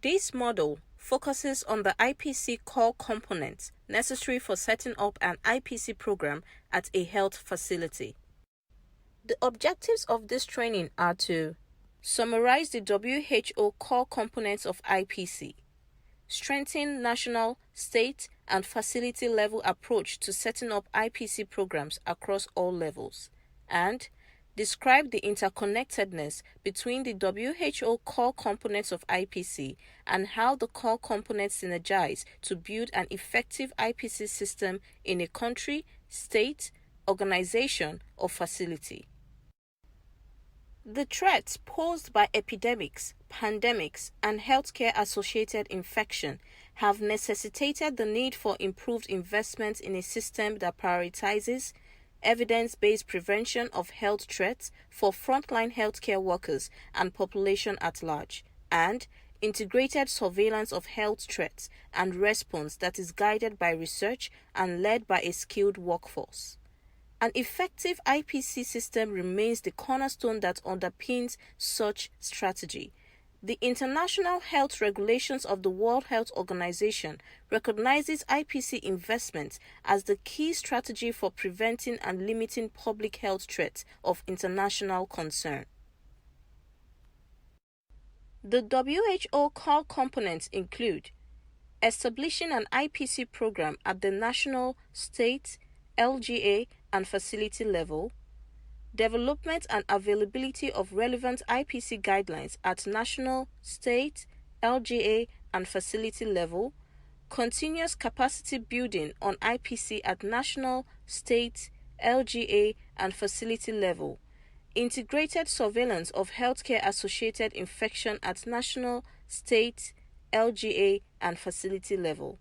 This model focuses on the IPC core components necessary for setting up an IPC program at a health facility. The objectives of this training are to summarize the WHO core components of IPC, strengthen national, state, and facility level approach to setting up IPC programs across all levels, and describe the interconnectedness between the WHO core components of IPC and how the core components synergize to build an effective IPC system in a country, state, organization, or facility. The threats posed by epidemics, pandemics, and healthcare-associated infection have necessitated the need for improved investment in a system that prioritizes evidence-based prevention of health threats for frontline healthcare workers and population at large, and integrated surveillance of health threats and response that is guided by research and led by a skilled workforce. An effective IPC system remains the cornerstone that underpins such strategy. The International Health Regulations of the World Health Organization recognizes IPC investment as the key strategy for preventing and limiting public health threats of international concern. The WHO core components include establishing an IPC program at the national, state, LGA, and facility level, development and availability of relevant IPC guidelines at national, state, LGA, and facility level, continuous capacity building on IPC at national, state, LGA, and facility level, integrated surveillance of healthcare-associated infection at national, state, LGA, and facility level.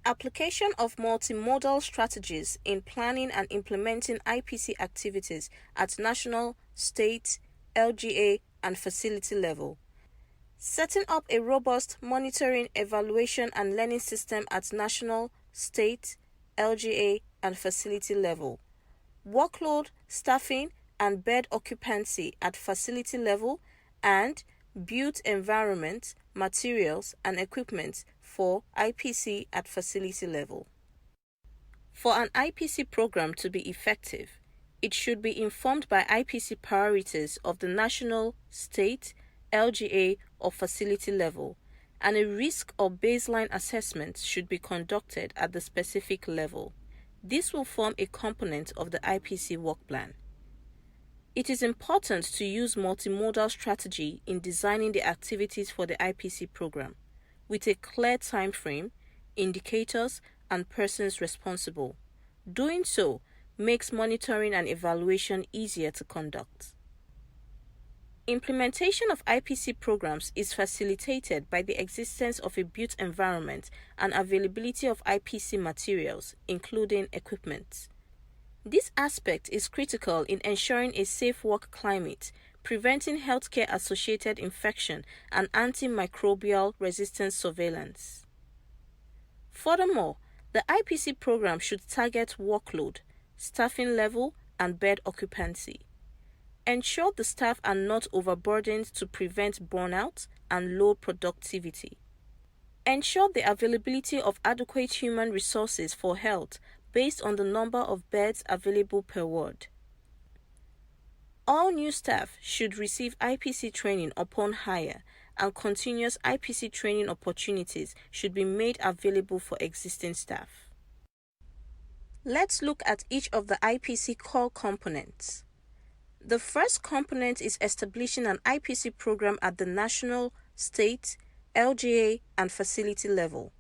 Application of multimodal strategies in planning and implementing IPC activities at national, state, LGA, and facility level. Setting up a robust monitoring, evaluation, and learning system at national, state, LGA, and facility level. Workload, staffing, and bed occupancy at facility level, and built environment, materials, and equipment for IPC at facility level. For an IPC program to be effective, it should be informed by IPC priorities of the national, state, LGA, or facility level, and a risk or baseline assessment should be conducted at the specific level. This will form a component of the IPC work plan. It is important to use multimodal strategy in designing the activities for the IPC program, with a clear time frame, indicators, and persons responsible. Doing so makes monitoring and evaluation easier to conduct. Implementation of IPC programs is facilitated by the existence of a built environment and availability of IPC materials, including equipment. This aspect is critical in ensuring a safe work climate, preventing healthcare-associated infection, and antimicrobial resistance surveillance. Furthermore, the IPC program should target workload, staffing level, and bed occupancy. Ensure the staff are not overburdened to prevent burnout and low productivity. Ensure the availability of adequate human resources for health based on the number of beds available per ward. All new staff should receive IPC training upon hire, and continuous IPC training opportunities should be made available for existing staff. Let's look at each of the IPC core components. The first component is establishing an IPC program at the national, state, LGA, and facility level.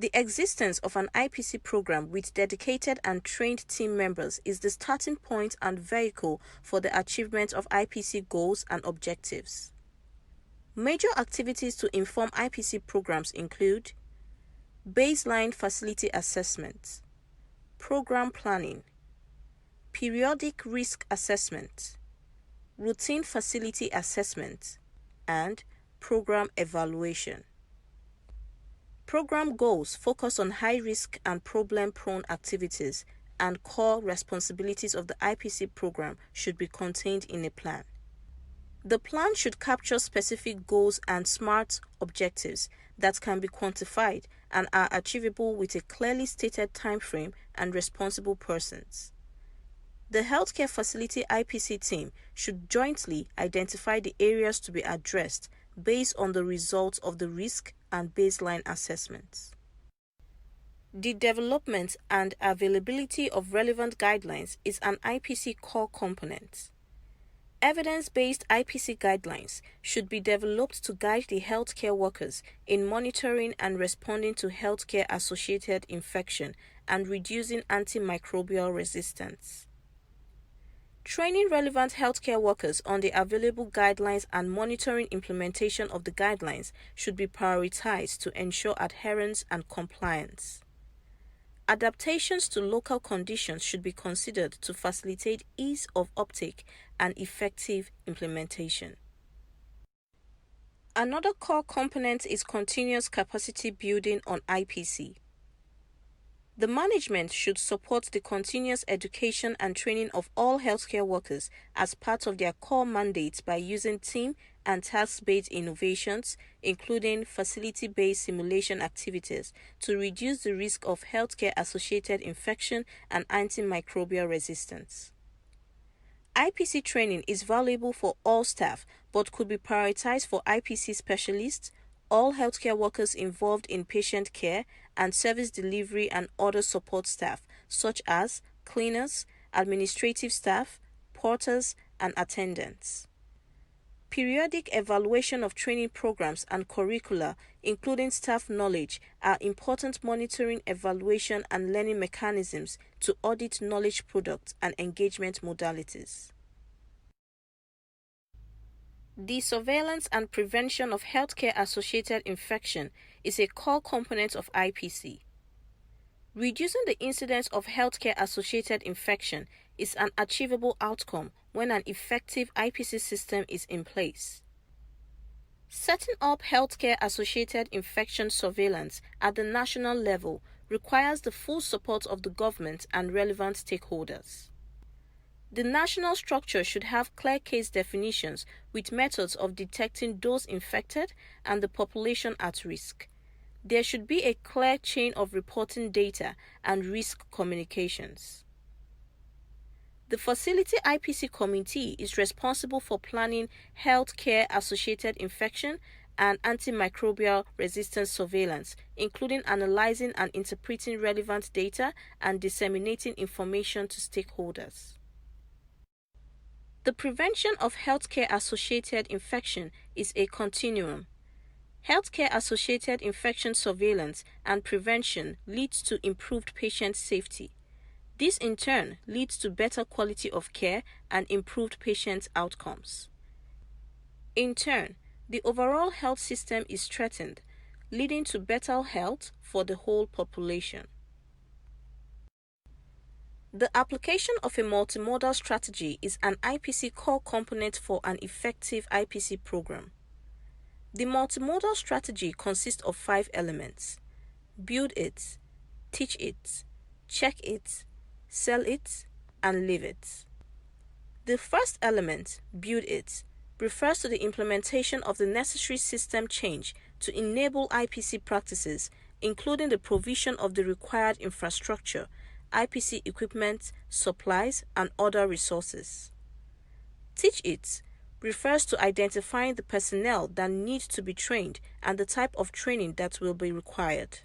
The existence of an IPC program with dedicated and trained team members is the starting point and vehicle for the achievement of IPC goals and objectives. Major activities to inform IPC programs include baseline facility assessment, program planning, periodic risk assessment, routine facility assessment, and program evaluation. Program goals focus on high-risk and problem-prone activities, and core responsibilities of the IPC program should be contained in a plan. The plan should capture specific goals and SMART objectives that can be quantified and are achievable with a clearly stated timeframe and responsible persons. The Healthcare Facility IPC team should jointly identify the areas to be addressed based on the results of the risk and baseline assessments. The development and availability of relevant guidelines is an IPC core component. Evidence-based IPC guidelines should be developed to guide the healthcare workers in monitoring and responding to healthcare-associated infection and reducing antimicrobial resistance. Training relevant healthcare workers on the available guidelines and monitoring implementation of the guidelines should be prioritized to ensure adherence and compliance. Adaptations to local conditions should be considered to facilitate ease of uptake and effective implementation. Another core component is continuous capacity building on IPC. The management should support the continuous education and training of all healthcare workers as part of their core mandates by using team and task-based innovations, including facility-based simulation activities, to reduce the risk of healthcare-associated infection and antimicrobial resistance. IPC training is valuable for all staff but could be prioritized for IPC specialists, all healthcare workers involved in patient care, and service delivery and other support staff such as cleaners, administrative staff, porters, and attendants. Periodic evaluation of training programs and curricula, including staff knowledge, are important monitoring, evaluation, and learning mechanisms to audit knowledge products and engagement modalities. The surveillance and prevention of healthcare-associated infection is a core component of IPC. Reducing the incidence of healthcare-associated infection is an achievable outcome when an effective IPC system is in place. Setting up healthcare-associated infection surveillance at the national level requires the full support of the government and relevant stakeholders. The national structure should have clear case definitions with methods of detecting those infected and the population at risk. There should be a clear chain of reporting data and risk communications. The Facility IPC Committee is responsible for planning healthcare-associated infection and antimicrobial resistance surveillance, including analyzing and interpreting relevant data and disseminating information to stakeholders. The prevention of healthcare-associated infection is a continuum. Healthcare-associated infection surveillance and prevention leads to improved patient safety. This in turn leads to better quality of care and improved patient outcomes. In turn, the overall health system is strengthened, leading to better health for the whole population. The application of a multimodal strategy is an IPC core component for an effective IPC program. The multimodal strategy consists of 5 elements: build it, teach it, check it, sell it, and live it. The first element, build it, refers to the implementation of the necessary system change to enable IPC practices, including the provision of the required infrastructure, IPC equipment, supplies, and other resources. Teach it refers to identifying the personnel that need to be trained and the type of training that will be required.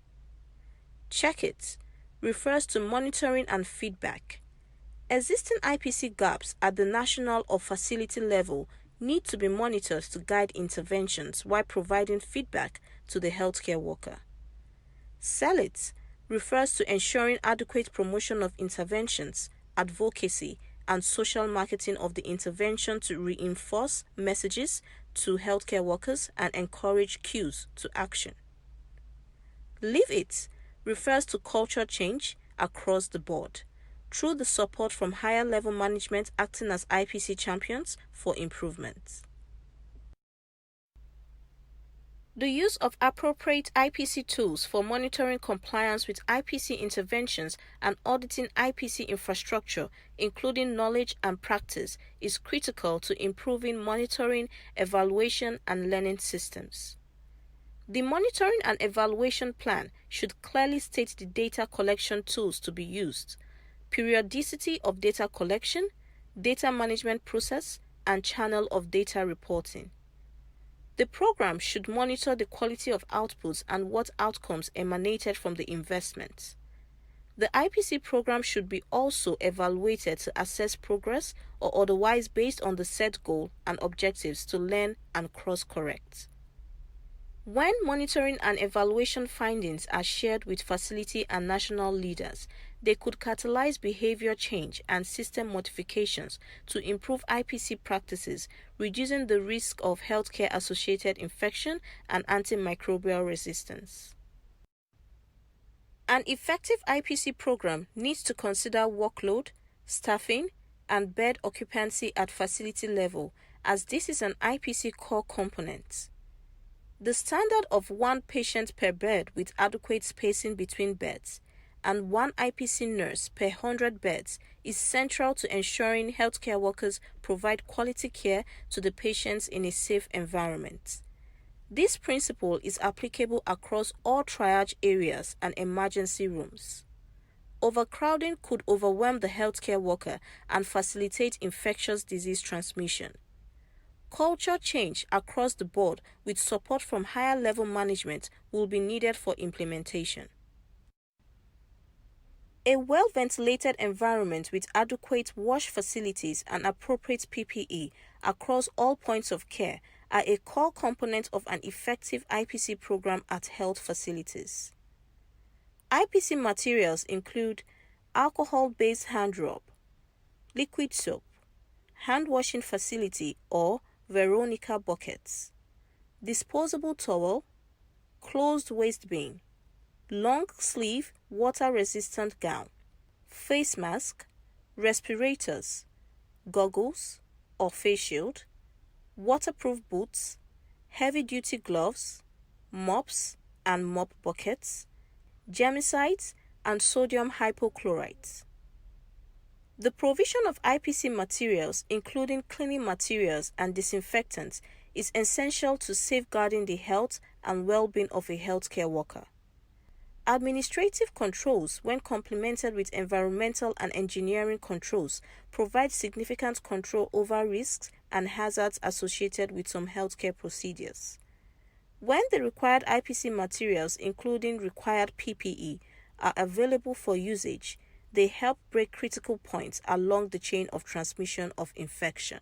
Check it refers to monitoring and feedback. Existing IPC gaps at the national or facility level need to be monitored to guide interventions while providing feedback to the healthcare worker. Sell it refers to ensuring adequate promotion of interventions, advocacy, and social marketing of the intervention to reinforce messages to healthcare workers and encourage cues to action. Live it refers to culture change across the board, through the support from higher level management acting as IPC champions for improvement. The use of appropriate IPC tools for monitoring compliance with IPC interventions and auditing IPC infrastructure, including knowledge and practice, is critical to improving monitoring, evaluation, and learning systems. The monitoring and evaluation plan should clearly state the data collection tools to be used, periodicity of data collection, data management process, and channel of data reporting. The program should monitor the quality of outputs and what outcomes emanated from the investment. The IPC program should be also evaluated to assess progress or otherwise based on the set goal and objectives to learn and cross-correct. When monitoring and evaluation findings are shared with facility and national leaders, they could catalyze behavior change and system modifications to improve IPC practices, reducing the risk of healthcare-associated infection and antimicrobial resistance. An effective IPC program needs to consider workload, staffing, and bed occupancy at facility level, as this is an IPC core component. The standard of 1 patient per bed with adequate spacing between beds and 1 IPC nurse per 100 beds is central to ensuring healthcare workers provide quality care to the patients in a safe environment. This principle is applicable across all triage areas and emergency rooms. Overcrowding could overwhelm the healthcare worker and facilitate infectious disease transmission. Culture change across the board with support from higher level management will be needed for implementation. A well-ventilated environment with adequate wash facilities and appropriate PPE across all points of care are a core component of an effective IPC program at health facilities. IPC materials include alcohol-based hand rub, liquid soap, hand washing facility or Veronica buckets, disposable towel, closed waste bin, long sleeve water-resistant gown, face mask, respirators, goggles or face shield, waterproof boots, heavy-duty gloves, mops and mop buckets, germicides and sodium hypochlorite. The provision of IPC materials, including cleaning materials and disinfectants, is essential to safeguarding the health and well-being of a healthcare worker. Administrative controls, when complemented with environmental and engineering controls, provide significant control over risks and hazards associated with some healthcare procedures. When the required IPC materials, including required PPE, are available for usage, they help break critical points along the chain of transmission of infection.